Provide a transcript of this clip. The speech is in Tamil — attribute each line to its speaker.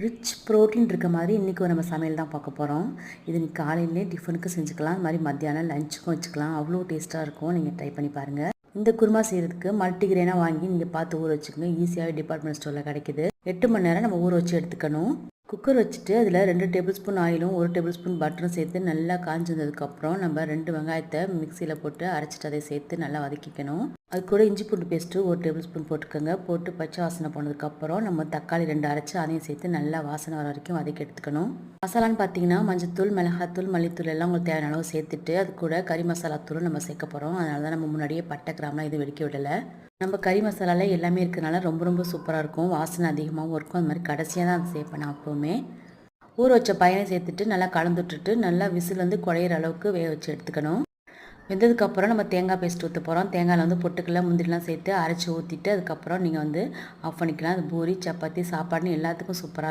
Speaker 1: ரிச் ப்ரோட்டீன் இருக்க மாதிரி இன்றைக்கி நம்ம சமையல் தான் பார்க்க போகிறோம். இது நீ காலையிலே டிஃபனுக்கு செஞ்சுக்கலாம், அது மாதிரி மத்தியானம் லஞ்சுக்கும் வச்சுக்கலாம். அவ்வளோ டேஸ்ட்டாக இருக்கும். நீங்கள் ட்ரை பண்ணி பாருங்கள். இந்த குருமா செய்கிறதுக்கு மல்டிகிரெயினாக வாங்கி நீங்கள் பார்த்து ஊற வச்சுக்கோங்க. ஈஸியாகவே டிபார்ட்மெண்ட் ஸ்டோரில் கிடைக்குது. 8 மணி நேரம் நம்ம ஊற வச்சு எடுத்துக்கணும். குக்கர் வச்சுட்டு அதில் 2 டேபிள் ஸ்பூன் ஆயிலும் 1 டேபிள் ஸ்பூன் பட்டரும் சேர்த்து நல்லா காய்ஞ்சதுக்கப்புறம் நம்ம 2 வெங்காயத்தை மிக்சியில் போட்டு அரைச்சிட்டு அதை சேர்த்து நல்லா வதக்கிக்கணும். அது கூட இஞ்சி பூண்டு பேஸ்ட்டு 1 டேபிள் ஸ்பூன் போட்டுக்கோங்க. போட்டு பச்சை வாசனை போனதுக்கப்புறம் நம்ம தக்காளி 2 அரைச்சி அதையும் சேர்த்து நல்லா வாசனை வர வரைக்கும் வதக்கி எடுத்துக்கணும். மசாலான்னு பார்த்தீங்கன்னா மஞ்சத்தூள், மிளகாத்தூள், மல்லித்தூள் எல்லாம் உங்களுக்கு தேவையான அளவு சேர்த்துட்டு அது கூட கறி மசாலா தூளும் நம்ம சேர்க்க போகிறோம். அதனால தான் நம்ம முன்னாடியே பட்டை கிராம்லாம் எதுவும் வெடிக்க விடலை. நம்ம கறி மசாலால எல்லாமே இருக்கிறனால ரொம்ப சூப்பராக இருக்கும். வாசனை அதிகமாகவும் இருக்கும். அது மாதிரி கடைசியாக தான் அதை சேர்ப்பேன் நான் எப்போவுமே. ஊற வச்ச பையனை சேர்த்துட்டு நல்லா கலந்துட்டுட்டு நல்லா விசில் குழையிற அளவுக்கு வேக வச்சு எடுத்துக்கணும். வெந்ததுக்கப்புறம் நம்ம தேங்காய் பேஸ்ட் ஊற்ற போகிறோம். தேங்காயில் பொட்டுக்கடலை, முந்திரிலாம் சேர்த்து அரைச்சி ஊற்றிட்டு அதுக்கப்புறம் நீங்கள் ஆஃப் பண்ணிக்கலாம். அது பூரி, சப்பாத்தி, சாப்பாடுன்னு எல்லாத்துக்கும் சூப்பராக இருக்கும்.